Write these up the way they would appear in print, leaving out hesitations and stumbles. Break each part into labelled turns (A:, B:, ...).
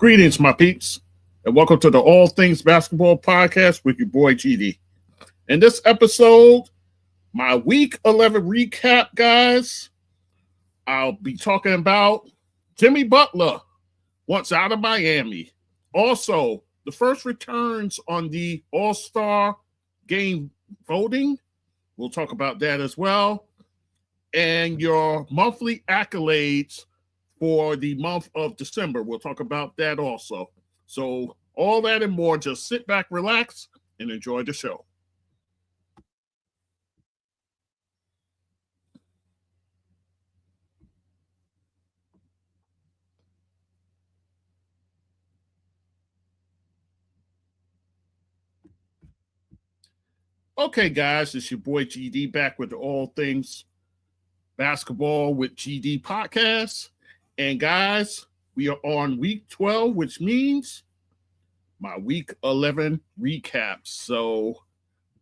A: Greetings, my peeps, and welcome to the All Things Basketball Podcast with your boy GD. In this episode, my Week 11 recap, guys. I'll be talking about Jimmy Butler once out of Miami. Also, the first returns on the All-Star game voting. We'll talk about that as well. And your monthly accolades for the month of December. We'll talk about that also. So all that and more, just sit back, relax, and enjoy the show. Okay, guys, it's your boy GD back with the All Things Basketball with GD podcast. And guys, we are on week 12, which means my week 11 recap. So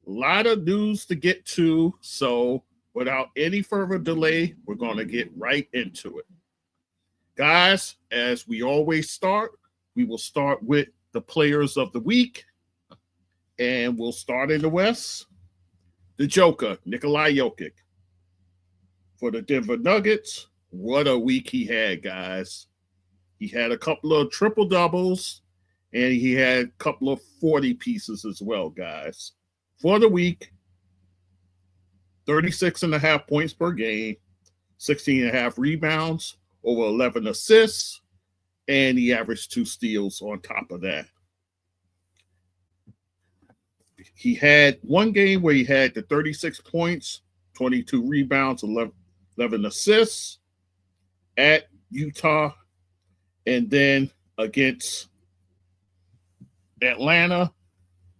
A: a lot of news to get to. So without any further delay, we're going to get right into it. Guys, as we always start, we will start with the players of the week. And we'll start in the West. The Joker, Nikola Jokic. For the Denver Nuggets, what a week he had, guys. He had a couple of triple doubles, and he had a couple of 40 pieces as well, guys. For the week, 36.5 points per game, 16.5 rebounds, over 11 assists, and he averaged 2 steals on top of that. He had one game where he had the 36 points, 22 rebounds, 11 assists at Utah, and then against Atlanta,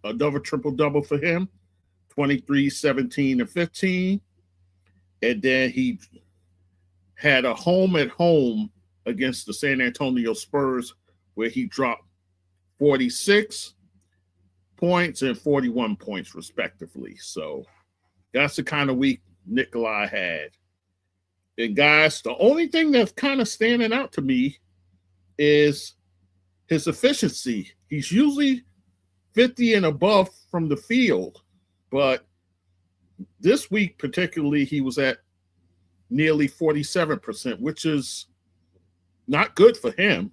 A: another triple-double for him, 23, 17, and 15. And then he had a home-at-home against the San Antonio Spurs where he dropped 46 points and 41 points, respectively. So that's the kind of week Nikola had. And guys, the only thing that's kind of standing out to me is his efficiency. He's usually 50 and above from the field, but this week particularly he was at nearly 47%, which is not good for him.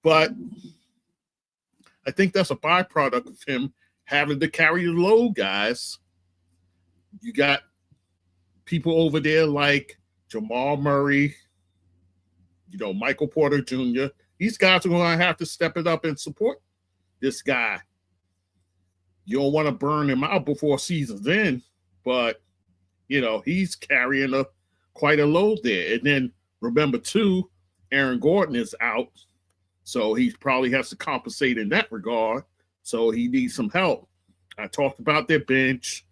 A: But I think that's a byproduct of him having to carry the load, guys. You got people over there like Jamal Murray, Michael Porter Jr. These guys are going to have to step it up and support this guy. You don't want to burn him out before season's end, but, he's carrying quite a load there. And then remember, too, Aaron Gordon is out, so he probably has to compensate in that regard. So he needs some help. I talked about their bench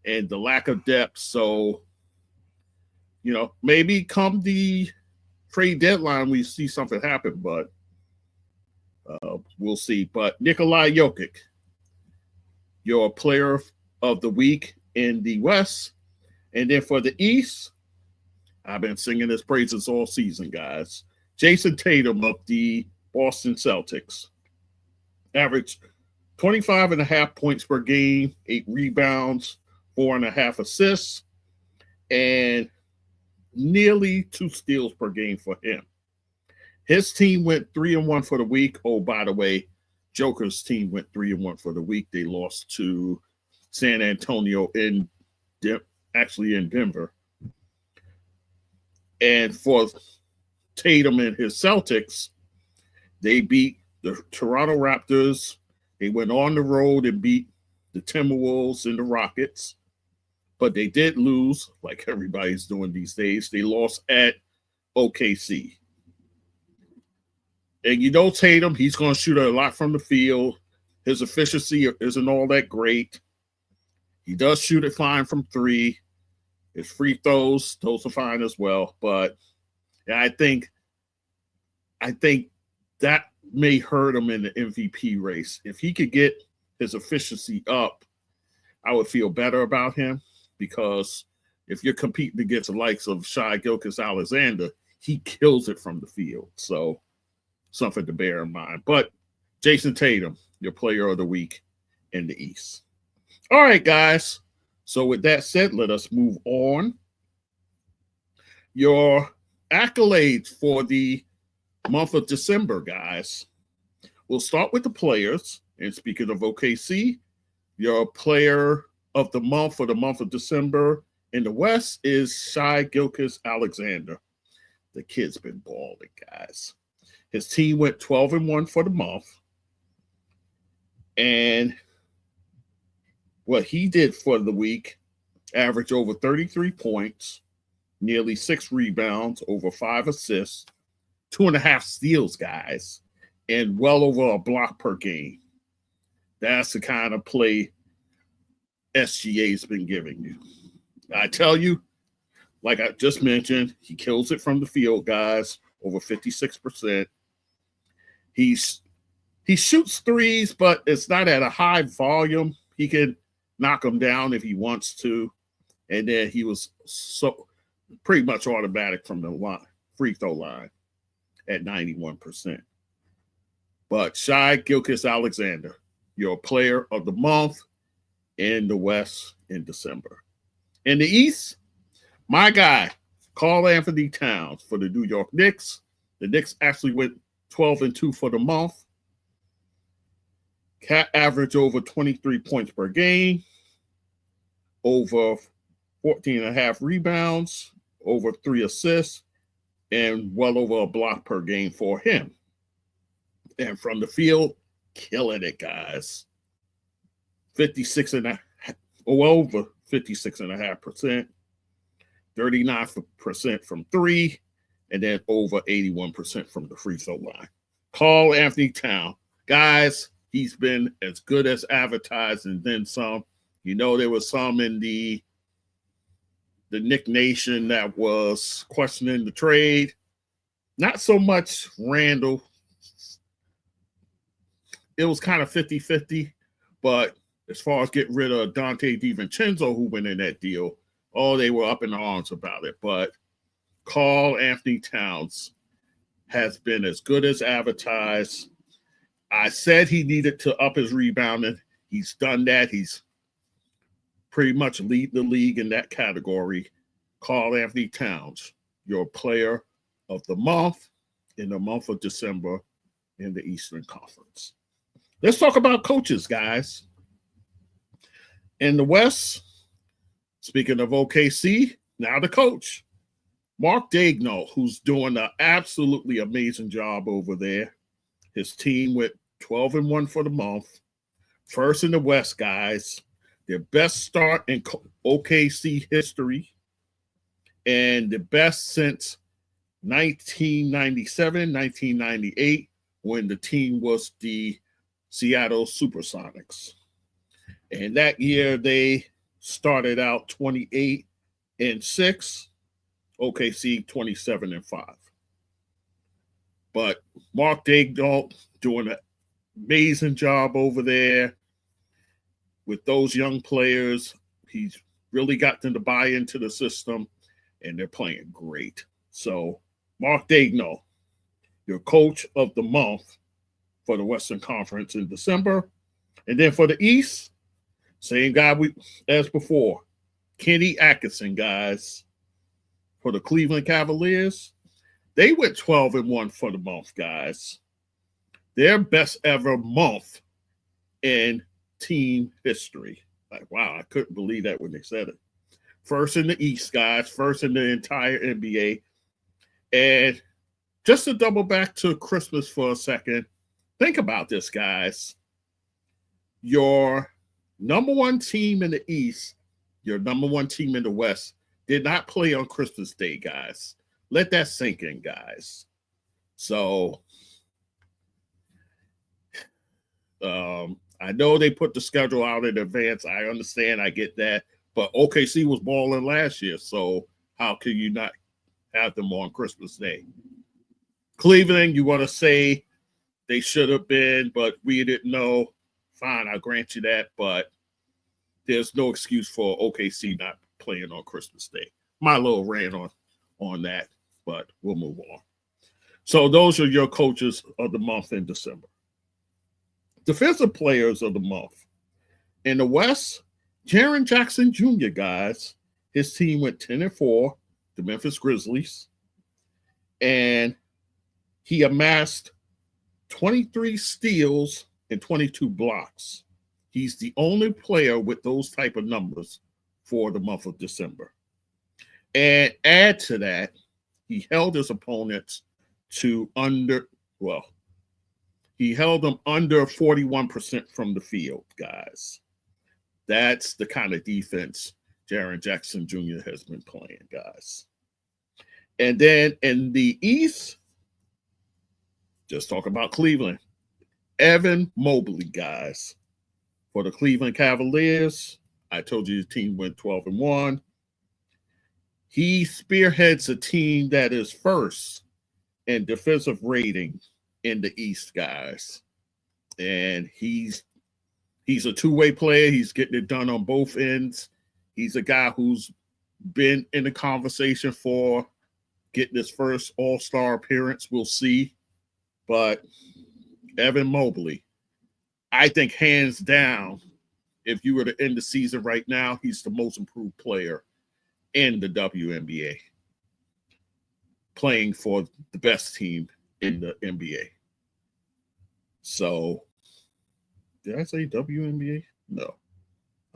A: and the lack of depth, so maybe come the trade deadline, we see something happen, but we'll see. But Nikola Jokic, your player of the week in the West. And then for the East, I've been singing his praises all season, guys. Jayson Tatum of the Boston Celtics. Averaged 25.5 points per game, 8 rebounds, 4.5 assists, and nearly 2 steals per game for him. His team went 3-1 for the week. Oh, by the way, Joker's team went 3-1 for the week. They lost to San Antonio in Denver. And for Tatum and his Celtics, they beat the Toronto Raptors. They went on the road and beat the Timberwolves and the Rockets. But they did lose, like everybody's doing these days. They lost at OKC. And Tatum, he's going to shoot a lot from the field. His efficiency isn't all that great. He does shoot it fine from 3. His free throws, those are fine as well. But I think that may hurt him in the MVP race. If he could get his efficiency up, I would feel better about him. Because if you're competing against the likes of Shai Gilgeous-Alexander, he kills it from the field. So something to bear in mind. But Jayson Tatum, your player of the week in the East. All right, guys. So with that said, let us move on. Your accolades for the month of December, guys. We'll start with the players. And speaking of OKC, your player of the month for the month of December in the West is Shai Gilgeous-Alexander. The kid's been balling, guys. His team went 12-1 for the month. And what he did for the week, averaged over 33 points, nearly 6 rebounds, over 5 assists, 2.5 steals, guys, and well over a block per game. That's the kind of play SGA's been giving you. I tell you, like I just mentioned, he kills it from the field, guys, over 56%. He shoots threes, but it's not at a high volume. He can knock them down if he wants to. And then he was so pretty much automatic from the line, free throw line at 91%. But Shai Gilgeous-Alexander, your player of the month in the West in December. In the East, my guy, Karl Anthony Towns for the New York Knicks. The Knicks actually went 12-2 for the month. Cat averaged over 23 points per game, over 14.5 rebounds, over 3 assists, and well over a block per game for him. And from the field, killing it, guys. 56.5, over 56.5%, 39% from 3, and then over 81% from the free throw line. Karl Anthony Towns, guys, he's been as good as advertised and then some. You know, there was some in the Knick Nation that was questioning the trade. Not so much Randall. It was kind of 50-50, but as far as getting rid of Dante DiVincenzo, who went in that deal, they were up in arms about it. But Karl Anthony Towns has been as good as advertised. I said he needed to up his rebounding. He's done that. He's pretty much lead the league in that category. Karl Anthony Towns, your player of the month in the month of December in the Eastern Conference. Let's talk about coaches, guys. In the West, speaking of OKC, now the coach, Mark Daigneault, who's doing an absolutely amazing job over there. His team went 12-1 for the month. First in the West, guys. Their best start in OKC history and the best since 1997, 1998, when the team was the Seattle Supersonics. And that year they started out 28-6, OKC 27-5. But Mark Daigneault doing an amazing job over there with those young players. He's really got them to buy into the system, and they're playing great. So Mark Daigneault, your coach of the month for the Western Conference in December. And then for the East, same guy as before, Kenny Atkinson, guys, for the Cleveland Cavaliers. They went 12-1 for the month, guys. Their best ever month in team history. Like, wow, I couldn't believe that when they said it. First in the East, guys. First in the entire NBA. And just to double back to Christmas for a second, think about this, guys. Your number one team in the East, your number one team in the West did not play on Christmas Day, guys. Let that sink in, guys. So, I know they put the schedule out in advance. I understand. I get that. But OKC was balling last year, so how can you not have them on Christmas Day? Cleveland, you want to say they should have been, but we didn't know. Fine, I'll grant you that, but there's no excuse for OKC not playing on Christmas Day. My little rant on that, but we'll move on. So those are your coaches of the month in December. Defensive players of the month. In the West, Jaren Jackson Jr., guys. His team went 10-4, the Memphis Grizzlies. And he amassed 23 steals and 22 blocks. He's the only player with those type of numbers for the month of December. And add to that, he held his opponents to he held them under 41% from the field, guys. That's the kind of defense Jaren Jackson Jr. has been playing, guys. And then in the East, just talk about Cleveland. Evan Mobley, guys. For the Cleveland Cavaliers, I told you the team went 12-1. He spearheads a team that is first in defensive rating in the East, guys. And he's a two-way player. He's getting it done on both ends. He's a guy who's been in the conversation for getting his first All-Star appearance. We'll see. But Evan Mobley, I think hands down, if you were to end the season right now, he's the most improved player in the WNBA, playing for the best team in the NBA. So, did I say WNBA? No.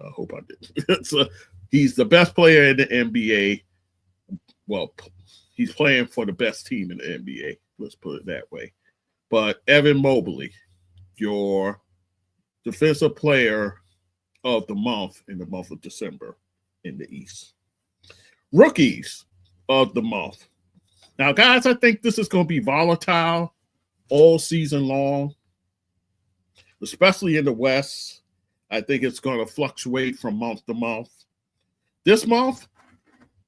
A: I hope I didn't. So, he's the best player in the NBA. Well, he's playing for the best team in the NBA. Let's put it that way. But Evan Mobley, your defensive player of the month in the month of December in the East. Rookies of the month. Now, guys, I think this is going to be volatile all season long, especially in the West. I think it's going to fluctuate from month to month. This month,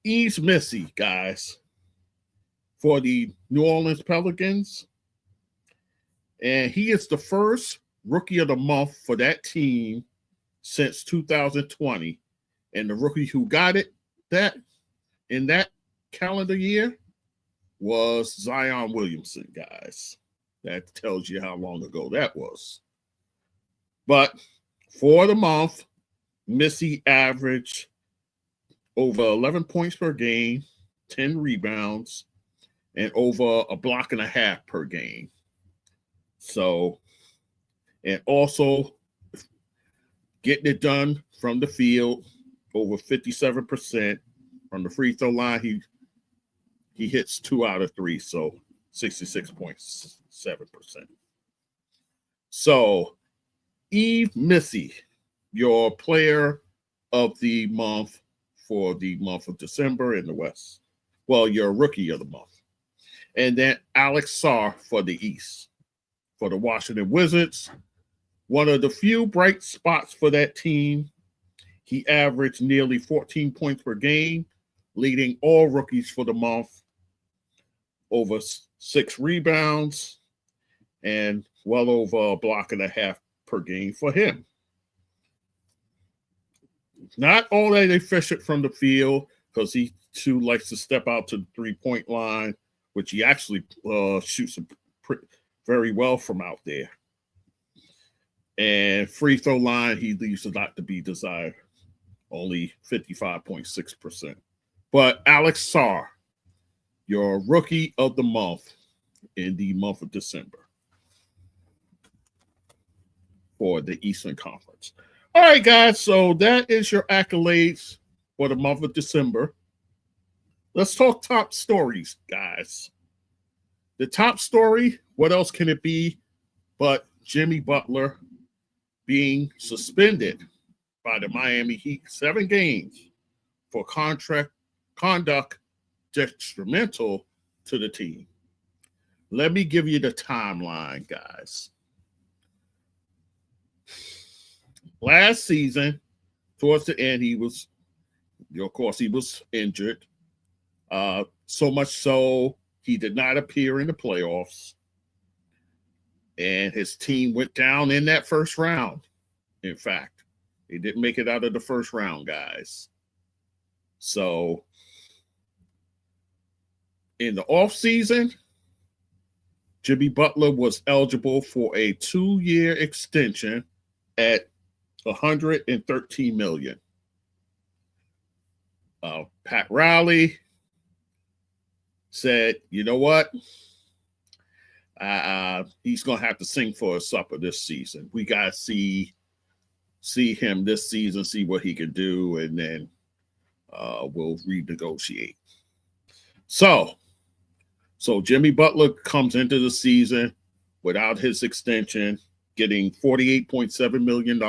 A: Yves Missi, guys, for the New Orleans Pelicans. And he is the first rookie of the month for that team since 2020. And the rookie who got it in that calendar year was Zion Williamson, guys. That tells you how long ago that was. But for the month, Missy averaged over 11 points per game, 10 rebounds, and over a block and a half per game. So, and also getting it done from the field, over 57%. From the free throw line, he hits 2 out of 3, so 66.7%. So, Yves Missi, your player of the month for the month of December in the West. Well, your rookie of the month. And then Alex Sarr for the East. For the Washington Wizards, one of the few bright spots for that team. He averaged nearly 14 points per game, leading all rookies for the month, over 6 rebounds, and well over a block and a half per game for him. Not all that efficient from the field, because he too likes to step out to the three-point line, which he actually shoots very well from out there. And free throw line, he leaves a lot to be desired, only 55.6%. But Alex Sarr, your rookie of the month in the month of December for the Eastern Conference. All right, guys, so that is your accolades for the month of December. Let's talk top stories, guys. The top story, what else can it be but Jimmy Butler being suspended by the Miami Heat 7 games for conduct detrimental to the team. Let me give you the timeline, guys. Last season, towards the end, he was injured. So much so, he did not appear in the playoffs. And his team went down in that first round. In fact, they didn't make it out of the first round, guys. So, in the offseason, Jimmy Butler was eligible for a 2-year extension at $113 million. Pat Riley said, you know what? He's going to have to sing for a supper this season. We got to see him this season, see what he can do, and then we'll renegotiate. So Jimmy Butler comes into the season without his extension, getting $48.7 million.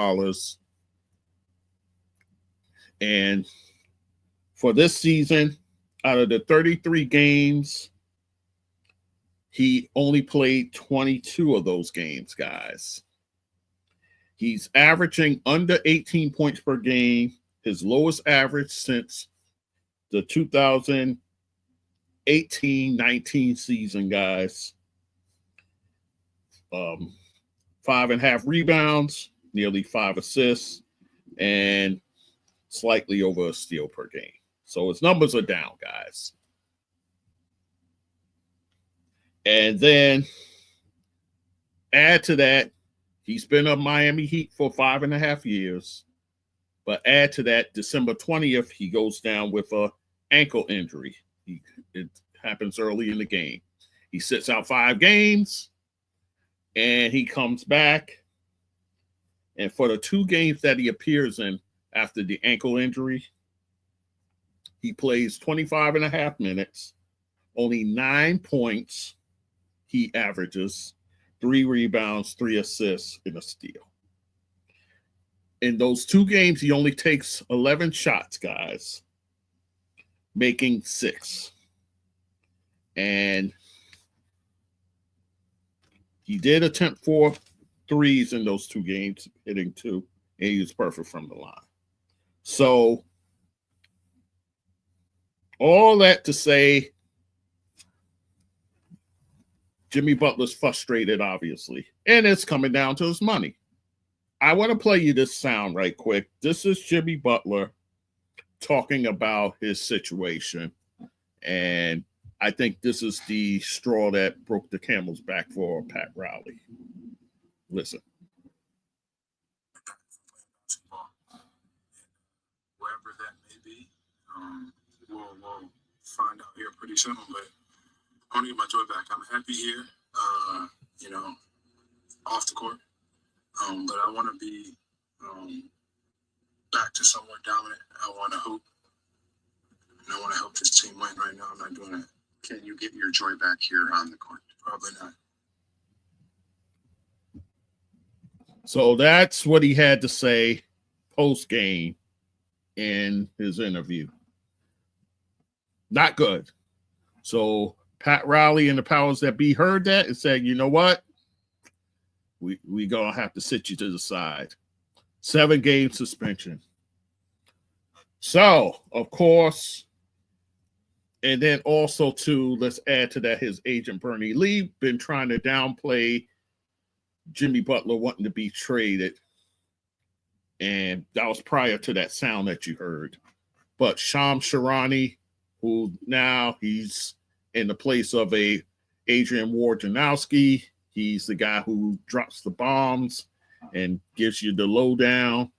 A: And for this season, out of the 33 games, he only played 22 of those games, guys. He's averaging under 18 points per game, his lowest average since the 2018-19 season, guys. 5.5 rebounds, nearly 5 assists, and slightly over a steal per game. So his numbers are down, guys. And then add to that, he's been a Miami Heat for 5.5 years. But add to that, December 20th, he goes down with an ankle injury. It happens early in the game. He sits out 5 games, and he comes back. And for the 2 games that he appears in after the ankle injury, he plays 25.5 minutes, only 9 points he averages, 3 rebounds, 3 assists, and a steal. In those 2 games, he only takes 11 shots, guys, making 6. And he did attempt 4 threes in those 2 games, hitting 2, and he was perfect from the line. So all that to say, Jimmy Butler's frustrated, obviously, and it's coming down to his money. I want to play you this sound right quick. This is Jimmy Butler talking about his situation, and I think this is the straw that broke the camel's back for Pat Riley. Listen.
B: Wherever that may be, we'll find out here pretty soon, but I want to get my joy back. I'm happy here, off the court. But I want to be back to somewhere dominant. I want to hoop. And I want to help this team win. Right now, I'm not doing that. Can you get your joy back here on the court? Probably not.
A: So that's what he had to say post-game in his interview. Not good. So Pat Riley and the powers that be heard that and said, you know what? We going to have to sit you to the side. 7-game suspension. So, of course, and then also, too, let's add to that his agent, Bernie Lee, been trying to downplay Jimmy Butler wanting to be traded. And that was prior to that sound that you heard. But Shams Charania, who now he's in the place of a Adrian Wojnarowski. He's the guy who drops the bombs and gives you the lowdown.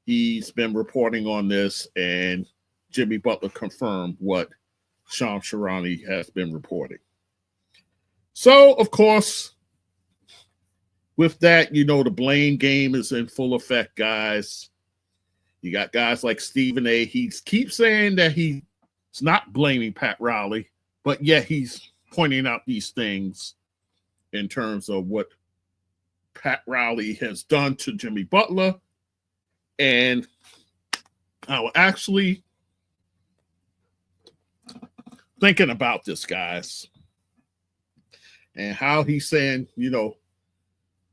A: He's been reporting on this, and Jimmy Butler confirmed what Shams Charania has been reporting. So, of course, with that, the blame game is in full effect, guys. You got guys like Stephen A. He keeps saying that he's not blaming Pat Riley, but yet he's pointing out these things in terms of what Pat Riley has done to Jimmy Butler. And I was actually thinking about this, guys, and how he's saying,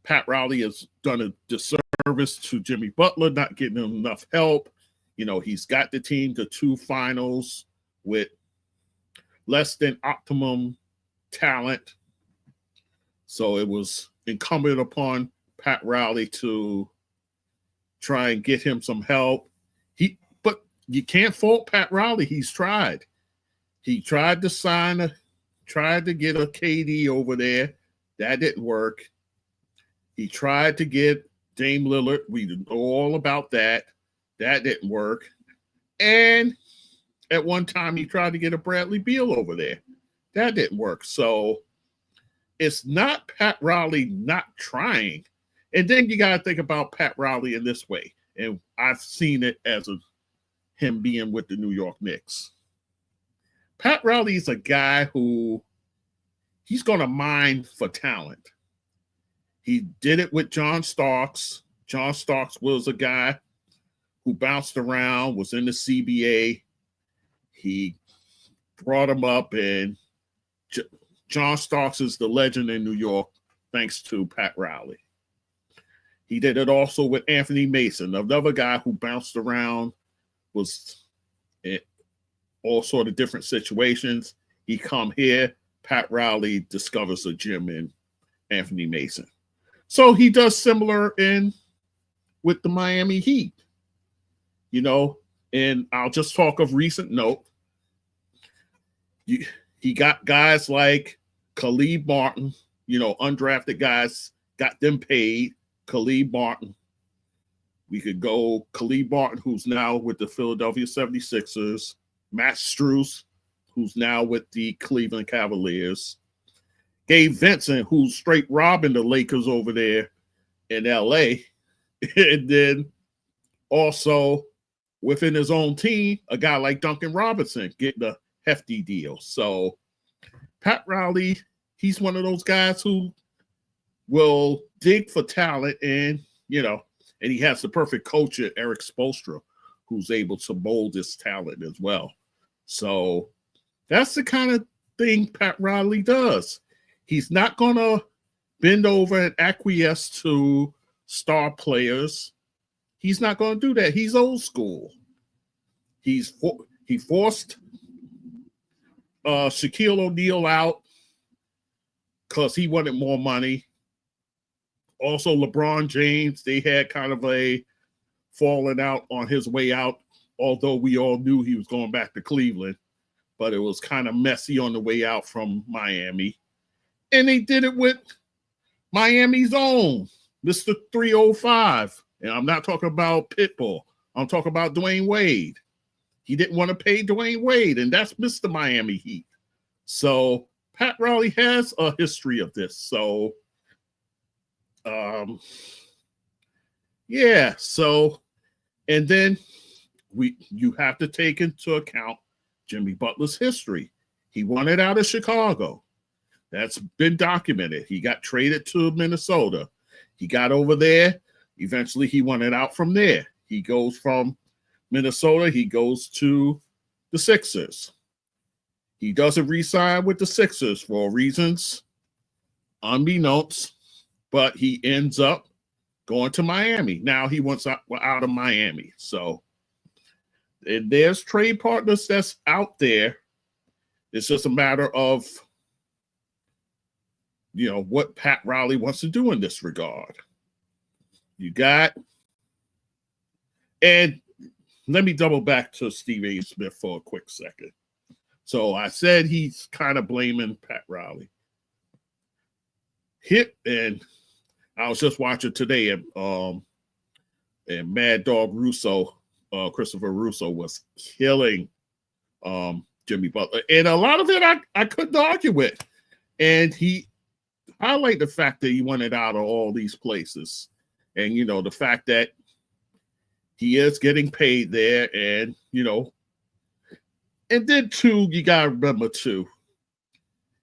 A: Pat Riley has done a disservice to Jimmy Butler, not getting him enough help. He's got the team to 2 finals with less than optimum talent. So it was incumbent upon Pat Riley to try and get him some help. But you can't fault Pat Riley. He's tried. He tried to get a KD over there, That didn't work. He tried to get Dame Lillard. We know all about that. That didn't work. And at one time, he tried to get a Bradley Beal over there. That didn't work. So it's not Pat Riley not trying. And then you got to think about Pat Riley in this way. And I've seen it as him being with the New York Knicks. Pat Riley is a guy who he's going to mine for talent. He did it with John Starks. John Starks was a guy who bounced around, was in the CBA. He brought him up, and John Starks is the legend in New York, thanks to Pat Riley. He did it also with Anthony Mason, another guy who bounced around, was in all sort of different situations. He come here, Pat Riley discovers a gem in Anthony Mason. So he does similar with the Miami Heat, and I'll just talk of recent note. He got guys like Khalid Martin, undrafted guys, got them paid. Khalid Martin. We could go Khalid Martin, who's now with the Philadelphia 76ers. Matt Strus, who's now with the Cleveland Cavaliers. Gabe Vincent, who's straight robbing the Lakers over there in L.A. And then also within his own team, a guy like Duncan Robinson getting a hefty deal. So Pat Riley, he's one of those guys who will dig for talent, and and he has the perfect coach at Eric Spoelstra, who's able to mold his talent as well. So that's the kind of thing Pat Riley does. He's not going to bend over and acquiesce to star players. He's not going to do that. He's old school. He forced Shaquille O'Neal out because he wanted more money. Also, LeBron James, they had kind of a falling out on his way out, although we all knew he was going back to Cleveland. But it was kind of messy on the way out from Miami. And they did it with Miami's own, Mr. 305. And I'm not talking about Pitbull. I'm talking about Dwayne Wade. He didn't want to pay Dwayne Wade, and that's Mr. Miami Heat. So Pat Riley has a history of this. So, and then you have to take into account Jimmy Butler's history. He wanted out of Chicago. That's been documented. He got traded to Minnesota. He got over there. Eventually, he wanted out from there. He goes from Minnesota. He goes to the Sixers. He doesn't re-sign with the Sixers for reasons unbeknownst, but he ends up going to Miami. Now he wants out of Miami. So and there's trade partners that's out there. It's just a matter of, what Pat Riley wants to do in this regard. And let me double back to Steve A. Smith for a quick second. So I said he's kind of blaming Pat Riley. And I was just watching today, and Mad Dog Russo, Christopher Russo, was killing Jimmy Butler. And a lot of it I couldn't argue with. And he highlighted the fact that he wanted out of all these places. And, the fact that he is getting paid there. And, and then, too, you got to remember, too,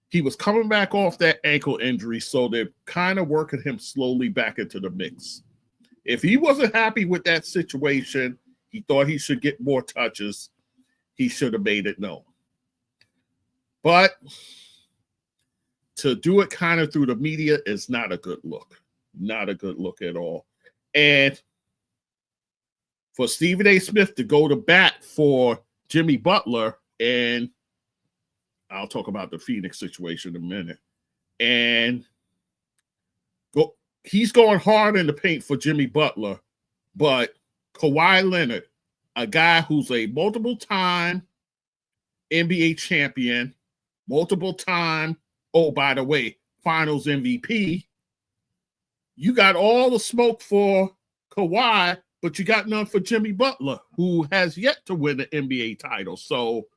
A: he was coming back off that ankle injury, so they're kind of working him slowly back into the mix. If he wasn't happy with that situation, he thought he should get more touches, he should have made it known. But to do it kind of through the media is not a good look. Not a good look at all. And for Stephen A. Smith to go to bat for Jimmy Butler, and I'll talk about the Phoenix situation in a minute, and he's going hard in the paint for Jimmy Butler, but Kawhi Leonard, a guy who's a multiple-time NBA champion, multiple-time, oh, by the way, Finals MVP. You got all the smoke for Kawhi, but you got none for Jimmy Butler, who has yet to win the NBA title. So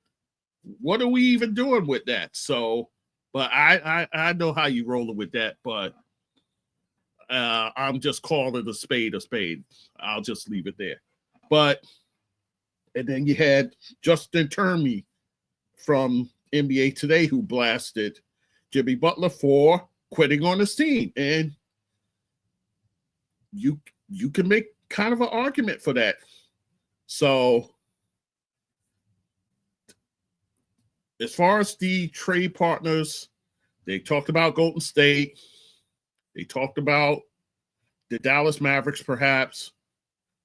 A: what are we even doing with that? So, but I know how you rolling with that, but I'm just calling a spade a spade. I'll just leave it there. But, and then you had Justin Termy from NBA Today who blasted Jimmy Butler for quitting on his team. And you can make kind of an argument for that. So as far as the trade partners, they talked about Golden State. They talked about the Dallas Mavericks, perhaps,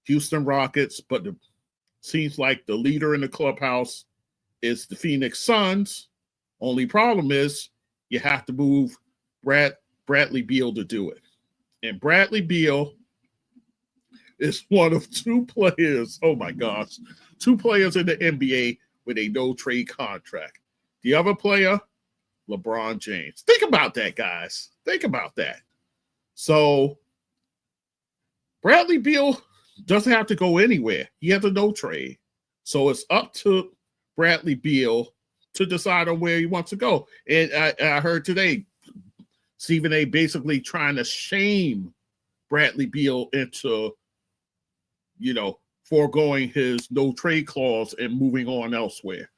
A: Houston Rockets, but it seems like the leader in the clubhouse is the Phoenix Suns. Only problem is you have to move Bradley Beal to do it. And Bradley Beal is one of two players, oh my gosh, two players in the NBA with a no-trade contract. The other player, LeBron James. Think about that, guys. Think about that. So Bradley Beal doesn't have to go anywhere. He has a no-trade. So it's up to Bradley Beal to decide on where he wants to go. And I heard today Stephen A. basically trying to shame Bradley Beal into, foregoing his no-trade clause and moving on elsewhere.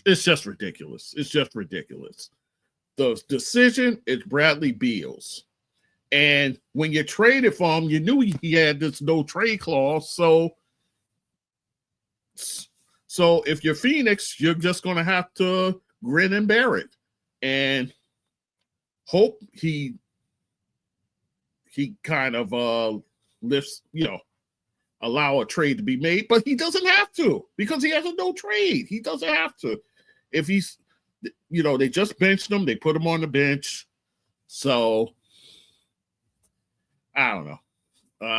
A: It's just ridiculous. It's just ridiculous. The decision is Bradley Beal's. And when you traded for him, you knew he had this no-trade clause. So if you're Phoenix, you're just going to have to grin and bear it. And hope he kind of lifts, allow a trade to be made, but he doesn't have to because he has a no trade. He doesn't have to. If he's, they just benched him, they put him on the bench. So I don't know.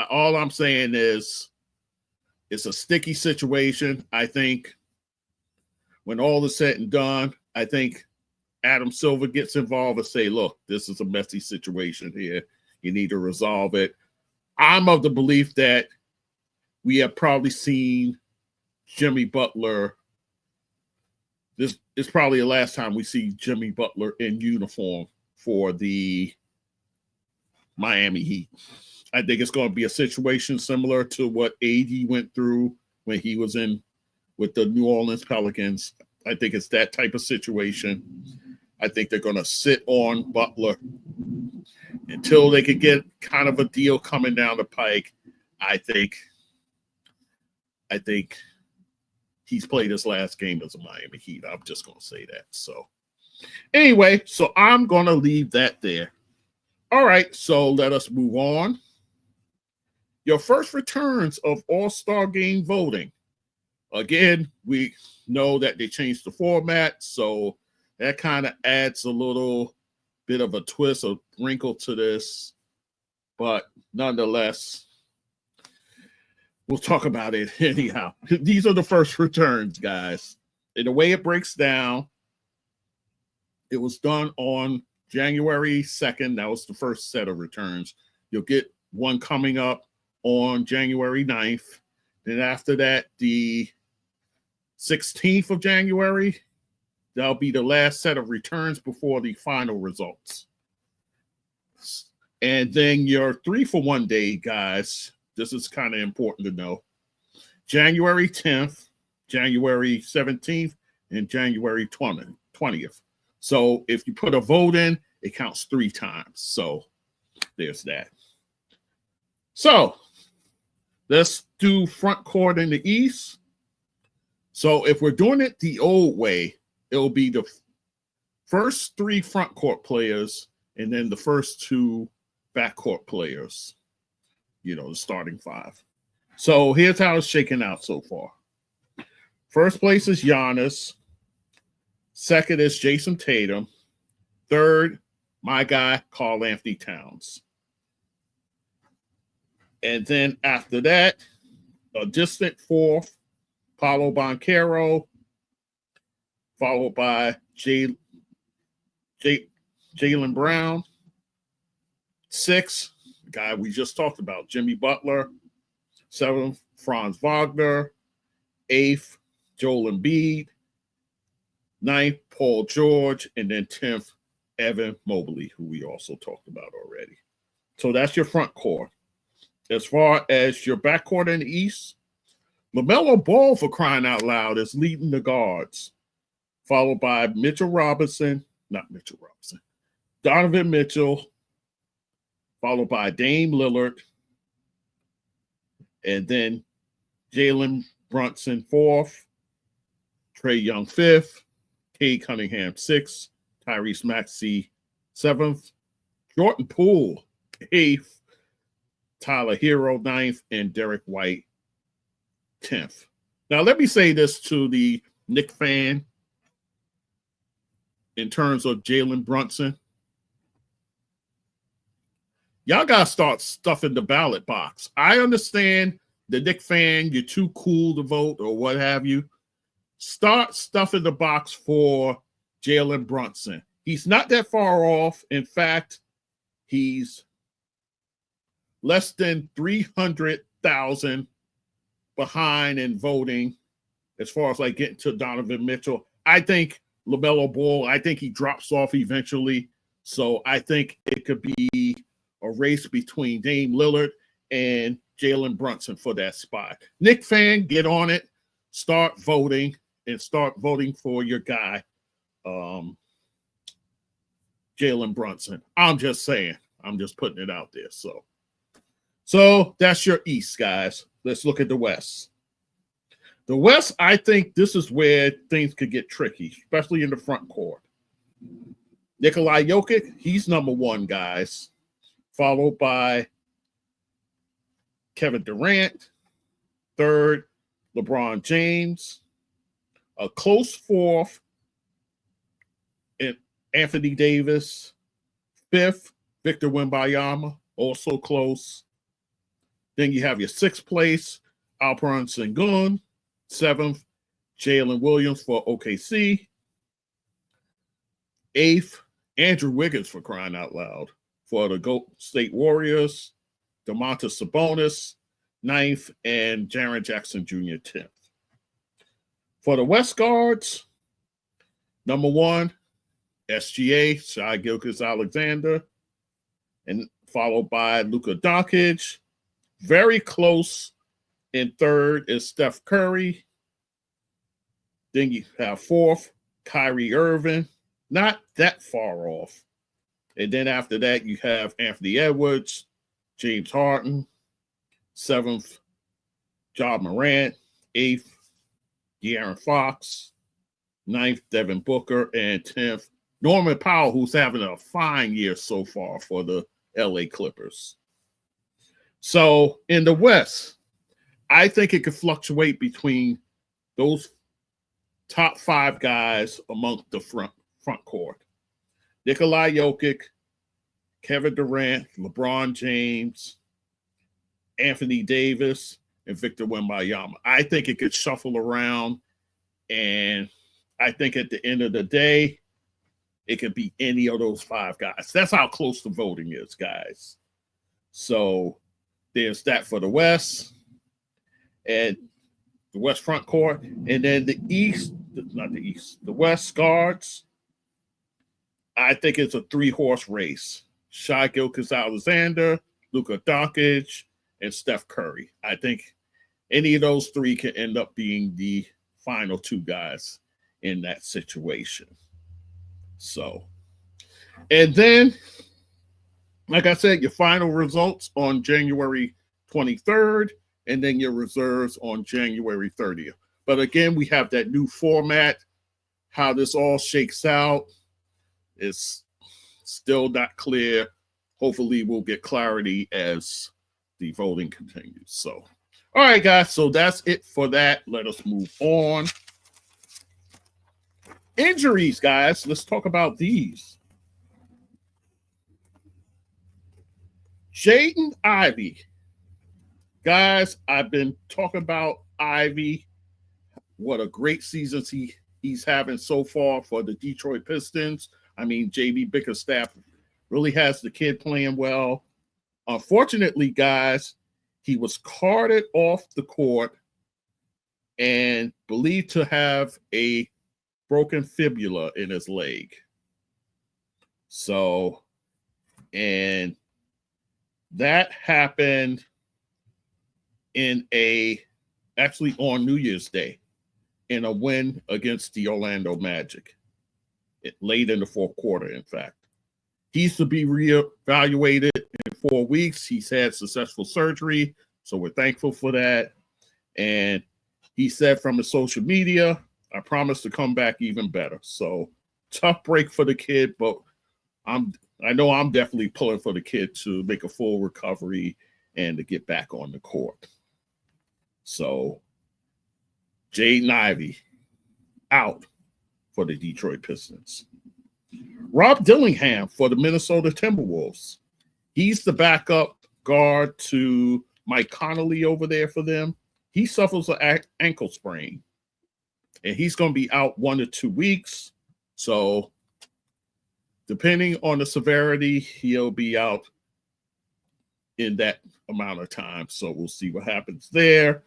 A: All I'm saying is it's a sticky situation. I think when all is said and done, I think Adam Silver gets involved and say, look, this is a messy situation here. You need to resolve it. I'm of the belief that we have probably seen Jimmy Butler. This is probably the last time we see Jimmy Butler in uniform for the Miami Heat. I think it's going to be a situation similar to what AD went through when he was in with the New Orleans Pelicans. I think it's that type of situation. I think they're going to sit on Butler until they could get kind of a deal coming down the pike. I think he's played his last game as a Miami Heat. I'm just going to say that. So anyway, so I'm going to leave that there. All right, so let us move on. Your first returns of All-Star Game voting. Again, we know that they changed the format, so that kind of adds a little bit of a twist, a wrinkle to this. But nonetheless, we'll talk about it anyhow. These are the first returns, guys. And the way it breaks down, it was done on January 2nd. That was the first set of returns. You'll get one coming up on January 9th. Then after that, the 16th of January, that'll be the last set of returns before the final results. And then your 3-for-1 day, guys, this is kind of important to know. January 10th, January 17th, and January 20th. So if you put a vote in, it counts 3 times. So there's that. So let's do front court in the East. So if we're doing it the old way, it'll be the first 3 front court players and then the first 2 backcourt players, the starting 5. So here's how it's shaking out so far. First place is Giannis. Second is Jayson Tatum. Third, my guy, Karl Anthony Towns. And then after that, a distant fourth Paulo Banchero, followed by Jaylen Brown. 6, the guy we just talked about, Jimmy Butler. 7th, Franz Wagner. 8th, Joel Embiid. 9th, Paul George. And then 10th, Evan Mobley, who we also talked about already. So that's your front court. As far as your backcourt in the East, LaMelo Ball, for crying out loud, is leading the guards, followed by Donovan Mitchell, followed by Dame Lillard, and then Jalen Brunson 4th, Trae Young 5th, Cade Cunningham 6th, Tyrese Maxey 7th, Jordan Poole 8th, Tyler Hero 9th, and Derek White 10th. Now, let me say this to the Knicks fan in terms of Jalen Brunson. Y'all got to start stuffing the ballot box. I understand the Knicks fan, you're too cool to vote or what have you. Start stuffing the box for Jalen Brunson. He's not that far off. In fact, he's less than 300,000 behind in voting as far as like getting to Donovan Mitchell. I think LaMelo Ball, I think he drops off eventually. So I think it could be a race between Dame Lillard and Jalen Brunson for that spot. Knicks fan, get on it. Start voting and start voting for your guy, Jalen Brunson. I'm just saying. I'm just putting it out there. So that's your East, guys. Let's look at the West. The West, I think this is where things could get tricky, especially in the front court. Nikola Jokic, he's number 1, guys, followed by Kevin Durant. 3rd, LeBron James. A close 4th, Anthony Davis. 5th, Victor Wembanyama, also close. Then you have your 6th place, Alperen Sengun. 7th, Jalen Williams for OKC. 8th, Andrew Wiggins, for crying out loud, for the Golden State Warriors. Domantas Sabonis, 9th, and Jaren Jackson Jr., 10th. For the West guards, number 1, SGA, Shai Gilgeous-Alexander, and followed by Luka Doncic. Very close in 3rd is Steph Curry. Then you have 4th, Kyrie Irving, not that far off. And then after that, you have Anthony Edwards, James Harden. 7th, Ja Morant. 8th, De'Aaron Fox. 9th, Devin Booker. And 10th, Norman Powell, who's having a fine year so far for the LA Clippers. So in the West, I think it could fluctuate between those top 5 guys among the front court. Nikola Jokic, Kevin Durant, LeBron James, Anthony Davis, and Victor Wembanyama. I think it could shuffle around, and I think at the end of the day, it could be any of those 5 guys. That's how close the voting is, guys. So there's that for the West and the West front court. And then the East, the West guards, I think it's a 3-horse race. Shai Gilgeous-Alexander, Luka Doncic, and Steph Curry. I think any of those 3 can end up being the final 2 guys in that situation. So, and then, like I said, your final results on January 23rd, and then your reserves on January 30th. But again, we have that new format. How this all shakes out is still not clear. Hopefully, we'll get clarity as the voting continues. So, all right, guys. So that's it for that. Let us move on. Injuries, guys. Let's talk about these. Jaden Ivey. Guys, I've been talking about Ivey, what a great season he's having so far for the Detroit Pistons. I mean, JB Bickerstaff really has the kid playing well. Unfortunately, guys, he was carted off the court and believed to have a broken fibula in his leg. So, and that happened actually on New Year's Day in a win against the Orlando Magic. Late in the fourth quarter, in fact. He's to be reevaluated in 4 weeks. He's had successful surgery, so we're thankful for that. And he said from his social media, I promise to come back even better. So tough break for the kid, but I know I'm definitely pulling for the kid to make a full recovery and to get back on the court. So Jaden Ivey out for the Detroit Pistons. Rob Dillingham for the Minnesota Timberwolves. He's the backup guard to Mike Conley over there for them. He suffers an ankle sprain, and he's going to be out 1 to 2 weeks. So depending on the severity, he'll be out in that amount of time. So we'll see what happens there.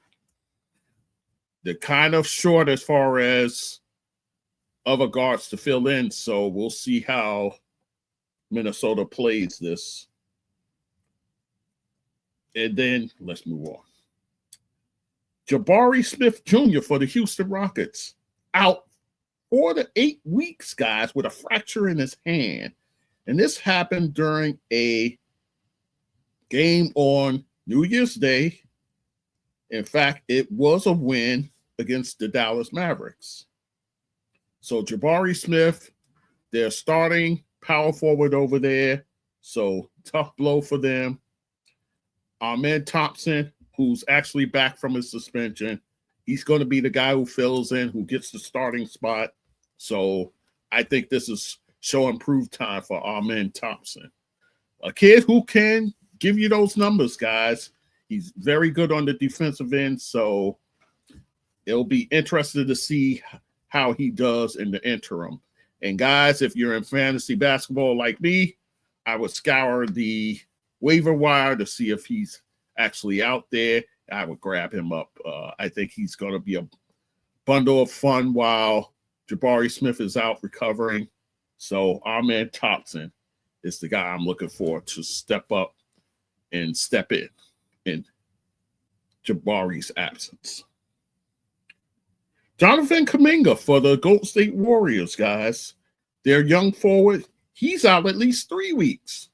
A: They're kind of short as far as other guards to fill in, so we'll see how Minnesota plays this. And then let's move on. Jabari Smith Jr. for the Houston Rockets, out 4 to 8 weeks, guys, with a fracture in his hand. And this happened during a game on New Year's Day. In fact, it was a win against the Dallas Mavericks. So Jabari Smith, they're starting power forward over there. So tough blow for them. Amen Thompson, who's actually back from his suspension, he's going to be the guy who fills in, who gets the starting spot. So I think this is show improved time for Amen Thompson. A kid who can give you those numbers, guys. He's very good on the defensive end. So it'll be interesting to see how he does in the interim. And guys, if you're in fantasy basketball like me, I would scour the waiver wire to see if he's actually out there. I would grab him up. I think he's going to be a bundle of fun while Jabari Smith is out recovering. So Amen Thompson is the guy I'm looking for to step up and step in Jabari's absence. Jonathan Kuminga for the Golden State Warriors, guys. Their young forward, he's out at least 3 weeks.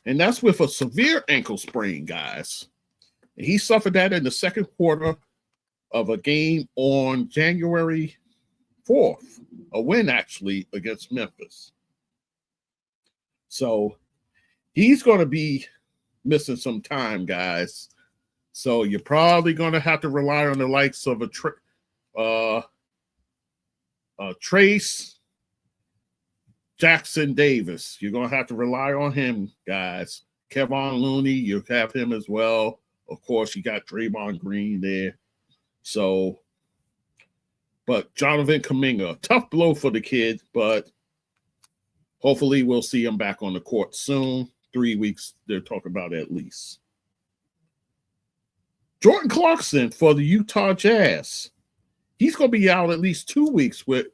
A: And that's with a severe ankle sprain, guys. And he suffered that in the second quarter of a game on January 4th, a win actually against Memphis. So he's going to be missing some time, guys. So you're probably going to have to rely on the likes of Trace Jackson Davis. You're going to have to rely on him, guys. Kevon Looney, you have him as well. Of course, you got Draymond Green there. So, but Jonathan Kuminga, tough blow for the kid, but hopefully we'll see him back on the court soon. 3 weeks, they're talking about at least. Jordan Clarkson for the Utah Jazz. He's going to be out at least 2 weeks with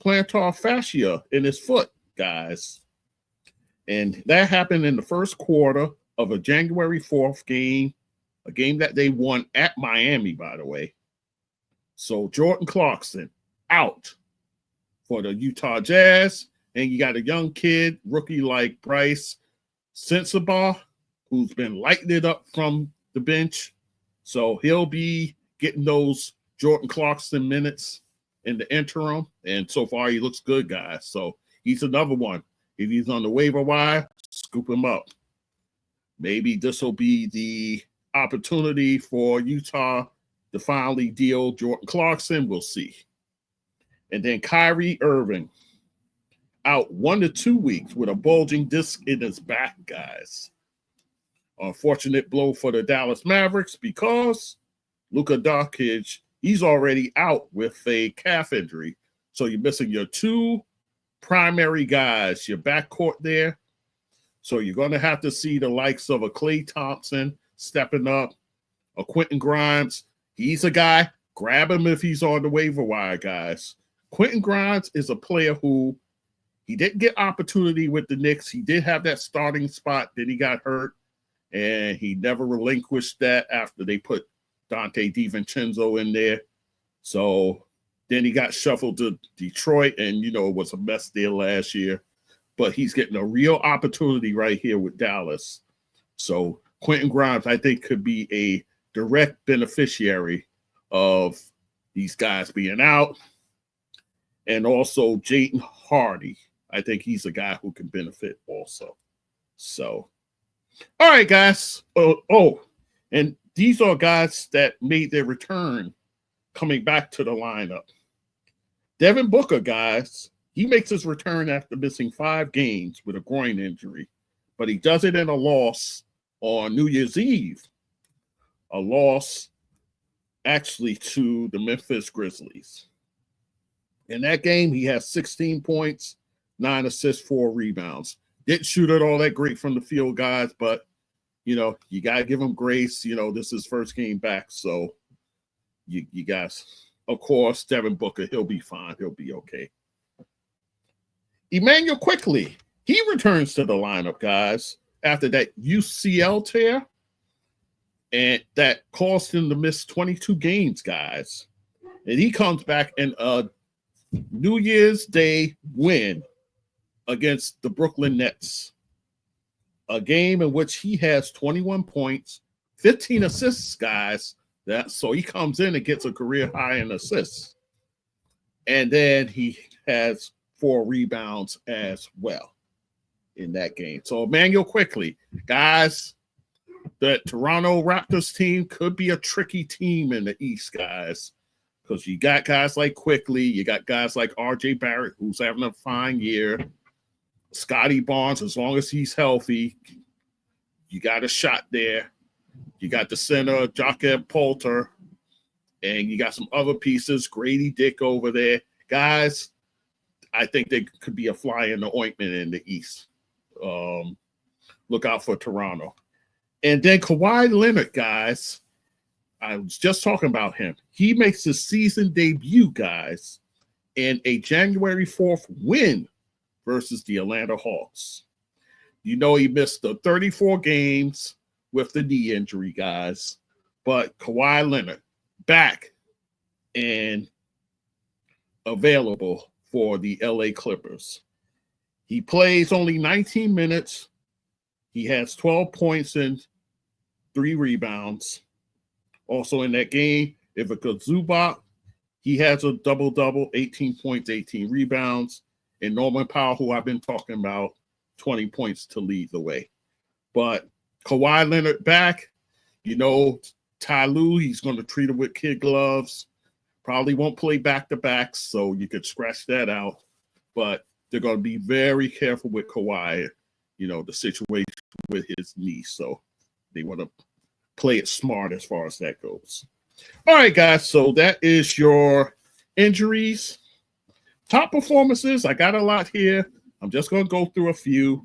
A: plantar fascia in his foot, guys. And that happened in the first quarter of a January 4th game, a game that they won at Miami, by the way. So Jordan Clarkson out for the Utah Jazz. And you got a young kid, rookie like Bryce Sensabaugh, who's been lighting it up from the bench. So he'll be getting those Jordan Clarkson minutes in the interim. And so far, he looks good, guys. So he's another one. If he's on the waiver wire, scoop him up. Maybe this will be the opportunity for Utah to finally deal Jordan Clarkson. We'll see. And then Kyrie Irving out 1 to 2 weeks with a bulging disc in his back, guys. Unfortunate blow for the Dallas Mavericks because Luka Doncic, he's already out with a calf injury. So you're missing your two primary guys, your backcourt there. So you're going to have to see the likes of a Klay Thompson stepping up, a Quentin Grimes. He's a guy, grab him if he's on the waiver wire, guys. Quentin Grimes is a player who he didn't get opportunity with the Knicks. He did have that starting spot, then he got hurt, and he never relinquished that after they put Dante DiVincenzo in there. So then he got shuffled to Detroit, and, it was a mess there last year. But he's getting a real opportunity right here with Dallas. So Quentin Grimes, I think, could be a direct beneficiary of these guys being out. And also Jaden Hardy. I think he's a guy who can benefit also. So, all right, guys. And these are guys that made their return coming back to the lineup. Devin Booker, guys, he makes his return after missing 5 games with a groin injury, but he does it in a loss on New Year's Eve. A loss actually to the Memphis Grizzlies. In that game, he has 16 points, 9 assists, 4 rebounds. Didn't shoot it all that great from the field, guys, but, you got to give him grace. This is his first game back, so you guys, of course, Devin Booker, he'll be fine. He'll be okay. Immanuel Quickley, he returns to the lineup, guys, after that UCL tear, and that caused him to miss 22 games, guys. And he comes back in a New Year's Day win against the Brooklyn Nets, a game in which he has 21 points, 15 assists, guys. So he comes in and gets a career high in assists. And then he has 4 rebounds as well in that game. So Immanuel Quickley, guys, the Toronto Raptors team could be a tricky team in the East, guys, because you got guys like Quickley, you got guys like RJ Barrett, who's having a fine year, Scotty Barnes, as long as he's healthy, you got a shot there. You got the center, Jakob Poeltl, and you got some other pieces, Grady Dick over there. Guys, I think they could be a fly in the ointment in the East. Look out for Toronto. And then Kawhi Leonard, guys, I was just talking about him. He makes his season debut, guys, in a January 4th win versus the Atlanta Hawks. He missed the 34 games with the knee injury, guys. But Kawhi Leonard back and available for the LA Clippers. He plays only 19 minutes. He has 12 points and 3 rebounds. Also in that game, Ivica Zubac, he has a double-double, 18 points, 18 rebounds. And Norman Powell, who I've been talking about, 20 points to lead the way. But Kawhi Leonard back, Ty Lue, he's going to treat him with kid gloves. Probably won't play back-to-backs, so you could scratch that out. But they're going to be very careful with Kawhi, the situation with his knee. So they want to play it smart as far as that goes. All right, guys, so that is your injuries. Top performances, I got a lot here. I'm just going to go through a few.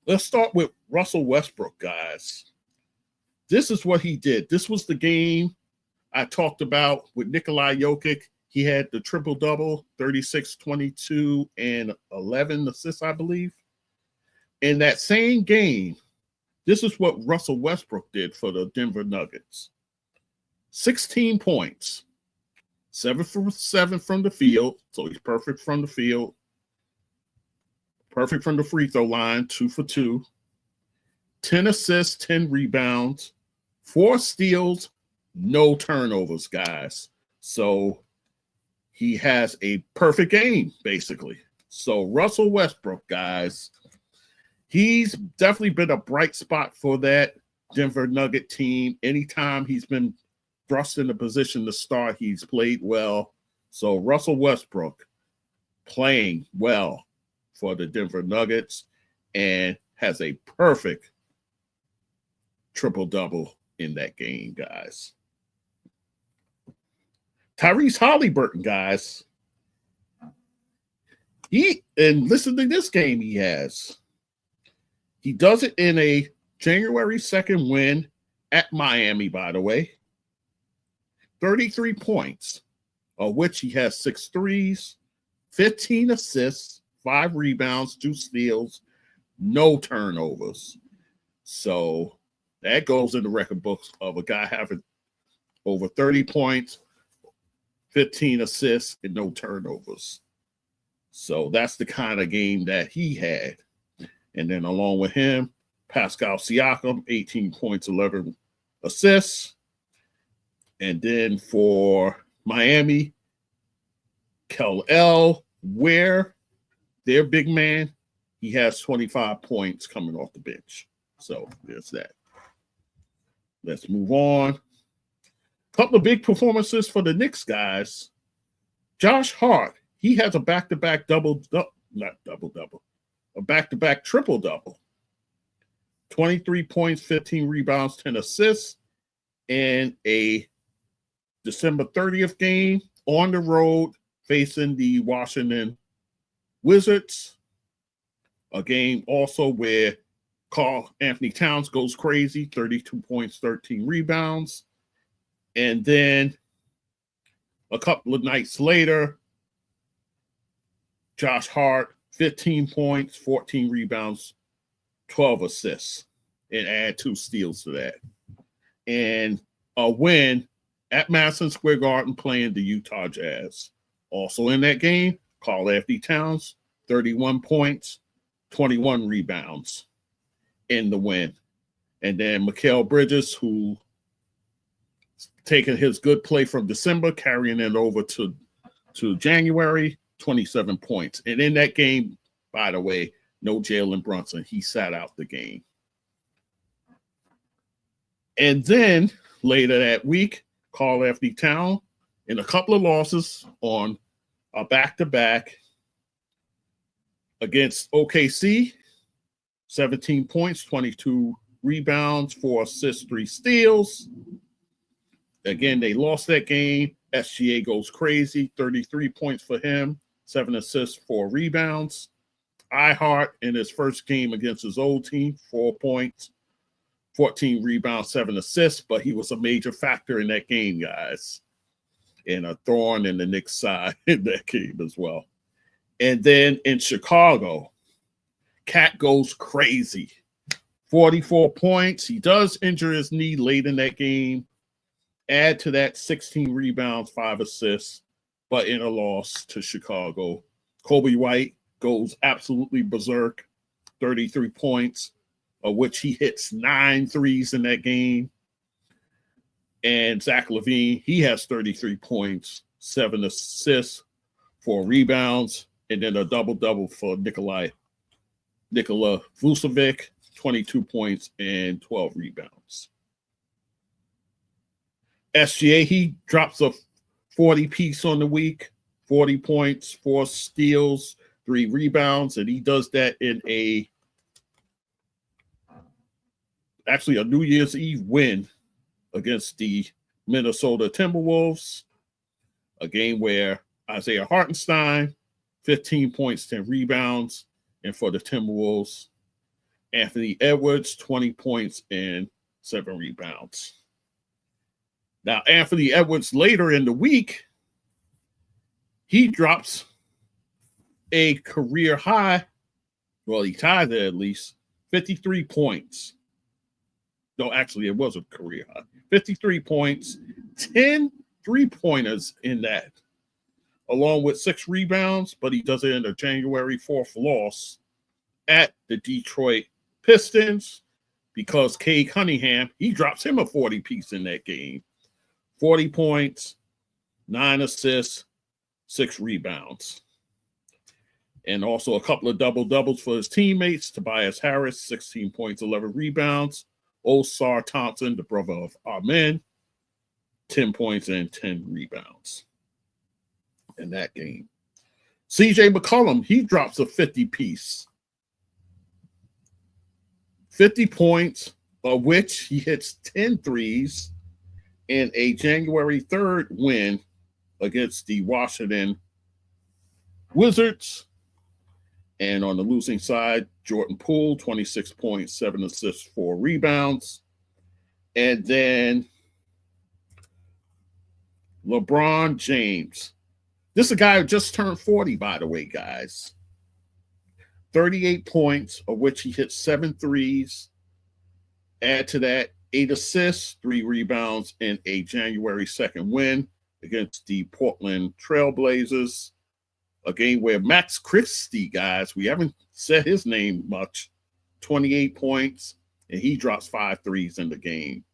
A: Let's start with Russell Westbrook, guys. This is what he did. This was the game I talked about with Nikola Jokic. He had the triple-double, 36, 22, and 11 assists, I believe. In that same game, this is what Russell Westbrook did for the Denver Nuggets. 16 points, 7 for 7 from the field, so he's perfect from the field. Perfect from the free throw line, 2 for 2. 10 assists, 10 rebounds, 4 steals, no turnovers, guys. So he has a perfect game, basically. So Russell Westbrook, guys, he's definitely been a bright spot for that Denver Nugget team. Anytime he's been thrust in a position to start, he's played well. So Russell Westbrook playing well for the Denver Nuggets and has a perfect triple-double in that game, guys. Tyrese Halliburton, guys. And listen to this game he has. He does it in a January 2nd win at Miami, by the way. 33 points, of which he has 6 threes, 15 assists, 5 rebounds, 2 steals, no turnovers. So that goes in the record books of a guy having over 30 points, 15 assists, and no turnovers. So that's the kind of game that he had. And then along with him, Pascal Siakam, 18 points, 11 assists. And then for Miami, Kel Ware, their big man, he has 25 points coming off the bench. So there's that. Let's move on. Couple of big performances for the Knicks, guys. Josh Hart, he has a back-to-back a back-to-back triple-double. 23 points, 15 rebounds, 10 assists, and a December 30th game on the road facing the Washington Wizards. A game also where Karl Anthony Towns goes crazy, 32 points, 13 rebounds. And then a couple of nights later, Josh Hart, 15 points, 14 rebounds, 12 assists, and add 2 steals to that. And a win at Madison Square Garden playing the Utah Jazz. Also in that game, Karl Anthony Towns, 31 points, 21 rebounds in the win. And then Mikal Bridges, who taking his good play from December, carrying it over to January, 27 points. And in that game, by the way, no Jalen Brunson. He sat out the game. And then later that week, Karl Anthony Towns in a couple of losses on a back-to-back against OKC, 17 points, 22 rebounds, 4 assists, 3 steals. Again, they lost that game. SGA goes crazy, 33 points for him, 7 assists, 4 rebounds. Ihart in his first game against his old team, 4 points, 14 rebounds, 7 assists, but he was a major factor in that game, guys. And a thorn in the Knicks' side in that game as well. And then in Chicago, Cat goes crazy. 44 points. He does injure his knee late in that game. Add to that 16 rebounds, 5 assists, but in a loss to Chicago. Kobe White goes absolutely berserk, 33 points, of which he hits 9 threes in that game. And Zach LaVine, he has 33 points, 7 assists, 4 rebounds, and then a double-double for Nikola Vucevic, 22 points and 12 rebounds. SGA, he drops a 40 piece on the week, 40 points, 4 steals, 3 rebounds, and he does that in a New Year's Eve win against the Minnesota Timberwolves, a game where Isaiah Hartenstein, 15 points, 10 rebounds, and for the Timberwolves, Anthony Edwards, 20 points and 7 rebounds. Now, Anthony Edwards later in the week, he drops a career high. Well, he tied it at least, 53 points. No, actually, it was a career high. 53 points, 10 3-pointers in that, along with 6 rebounds, but he does it in a January 4th loss at the Detroit Pistons because Cade Cunningham, he drops him a 40 piece in that game. 40 points, 9 assists, 6 rebounds. And also a couple of double-doubles for his teammates. Tobias Harris, 16 points, 11 rebounds. Osar Thompson, the brother of Amen, 10 points and 10 rebounds in that game. CJ McCollum, he drops a 50 piece. 50 points, of which he hits 10 threes in a January 3rd win against the Washington Wizards. And on the losing side, Jordan Poole, 26 points, 7 assists, 4 rebounds. And then LeBron James. This is a guy who just turned 40, by the way, guys. 38 points, of which he hit 7 threes. Add to that 8 assists, 3 rebounds in a January 2nd win against the Portland Trailblazers. A game where Max Christie, guys, we haven't said his name much, 28 points, and he drops 5 threes in the game.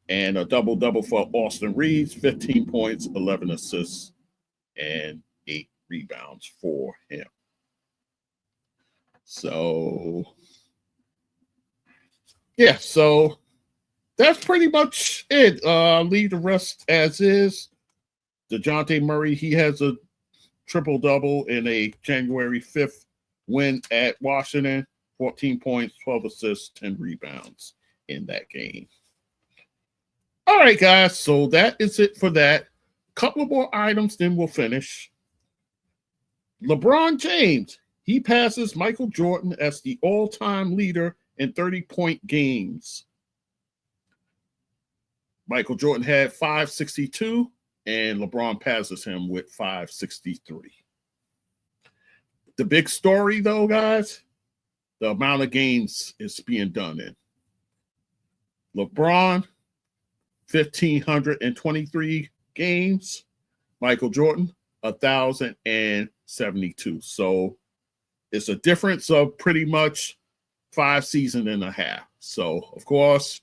A: And a double-double for Austin Reeves, 15 points, 11 assists, and 8 rebounds for him. So, yeah, so that's pretty much it. Leave the rest as is. DeJounte Murray, he has a triple-double in a January 5th win at Washington, 14 points, 12 assists, 10 rebounds in that game. All right, guys, so that is it for that. Couple of more items, then we'll finish. LeBron James, he passes Michael Jordan as the all-time leader in 30-point games. Michael Jordan had 562. And LeBron passes him with 563. The big story, though, guys, the amount of games is being done in. LeBron, 1,523 games. Michael Jordan, 1,072. So it's a difference of pretty much 5 seasons and a half. So, of course,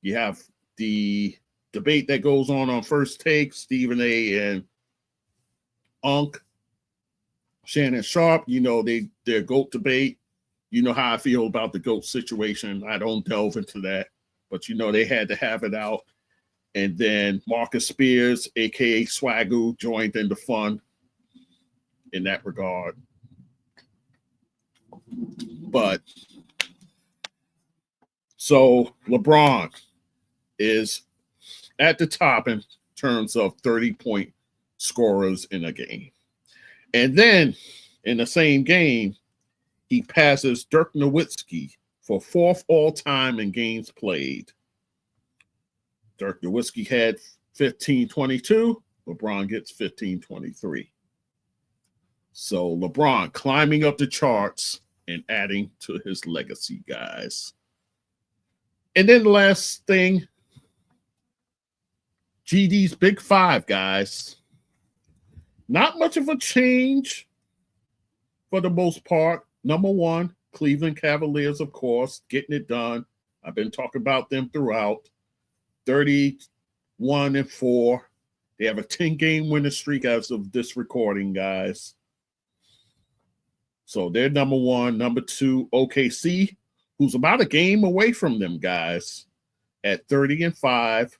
A: you have the debate that goes on First Take, Stephen A. and Unc, Shannon Sharp, you know, their GOAT debate. You know how I feel about the GOAT situation. I don't delve into that, but you know, they had to have it out. And then Marcus Spears, aka Swagoo, joined in the fun in that regard. But so LeBron is at the top in terms of 30-point scorers in a game. And then in the same game, he passes Dirk Nowitzki for 4th all-time in games played. Dirk Nowitzki had 1522. LeBron gets 1523. So LeBron climbing up the charts and adding to his legacy, guys. And then the last thing, GD's Big Five, guys. Not much of a change for the most part. Number 1, Cleveland Cavaliers, of course, getting it done. I've been talking about them throughout. 31-4. They have a 10-game winning streak as of this recording, guys. So they're number 1. Number 2, OKC, who's about a game away from them, guys, at 30-5.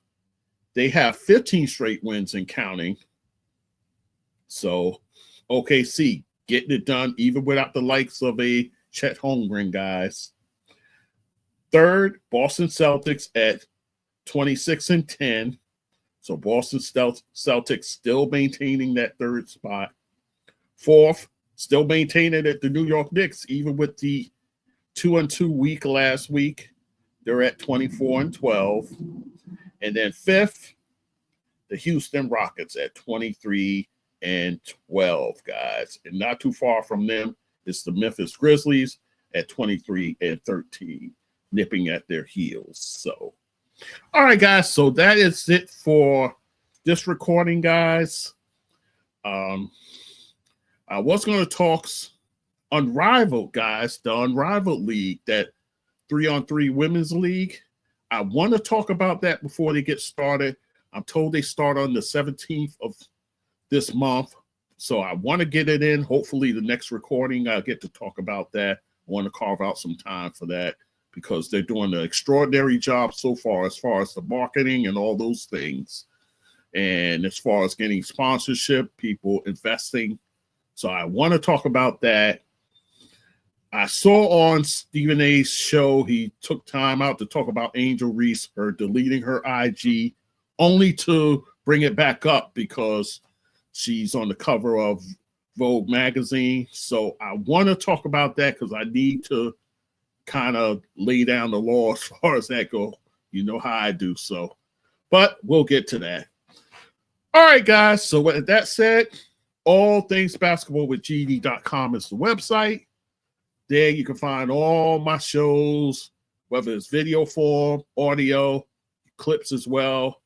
A: They have 15 straight wins and counting. So OKC getting it done even without the likes of a Chet Holmgren, guys. 3rd, Boston Celtics at 26-10. So Boston Celtics still maintaining that 3rd spot. 4th, still maintaining it, the New York Knicks, even with the 2-2 week last week. They're at 24-12. And then 5th, the Houston Rockets at 23-12, guys. And not too far from them is the Memphis Grizzlies at 23-13, nipping at their heels. So, all right, guys. So that is it for this recording, guys. I was going to talk Unrivaled, guys, the Unrivaled League, that 3-on-3 women's league. I want to talk about that before they get started. I'm told they start on the 17th of this month. So I want to get it in. Hopefully the next recording, I'll get to talk about that. I want to carve out some time for that because they're doing an extraordinary job so far as the marketing and all those things. And as far as getting sponsorship, people investing. So I want to talk about that. I saw on Stephen A's show, he took time out to talk about Angel Reese, her deleting her IG, only to bring it back up because she's on the cover of Vogue magazine. So I want to talk about that because I need to kind of lay down the law as far as that goes. You know how I do. So, but we'll get to that. All right, guys. So with that said, all things basketball with GD.com is the website. There you can find all my shows, whether it's video form, audio, clips as well.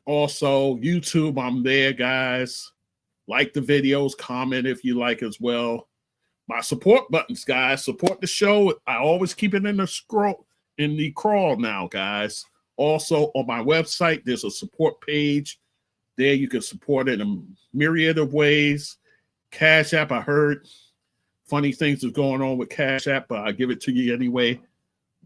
A: Also, YouTube, I'm there, guys. Like the videos, comment if you like as well. My support buttons, guys. Support the show. I always keep it in the crawl now, guys. Also, on my website, there's a support page. There you can support it in a myriad of ways. Cash App, I heard funny things are going on with Cash App, but I give it to you anyway.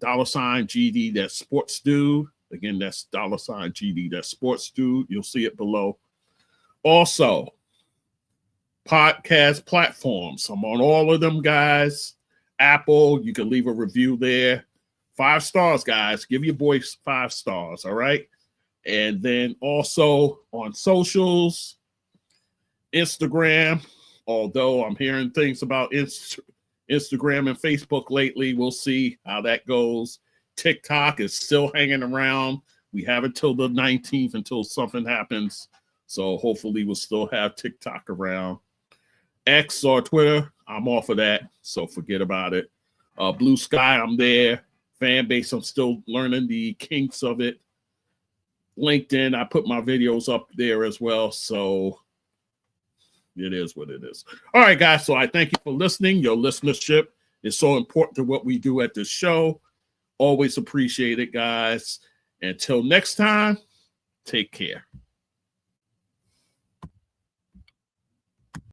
A: $GD, that's Sports Dude. Again, that's $GD, that's Sports Dude. You'll see it below. Also, podcast platforms. I'm on all of them, guys. Apple, you can leave a review there. 5 stars, guys. Give your boy 5 stars, all right? And then also on socials, Instagram, although I'm hearing things about Instagram and Facebook lately. We'll see how that goes. TikTok is still hanging around. We have until the 19th until something happens. So hopefully we'll still have TikTok around. X or Twitter, I'm off of that. So forget about it. Blue Sky, I'm there. Fan base, I'm still learning the kinks of it. LinkedIn, I put my videos up there as well. So it is what it is. All right, guys. So I thank you for listening. Your listenership is so important to what we do at this show. Always appreciate it, guys. Until next time, take care.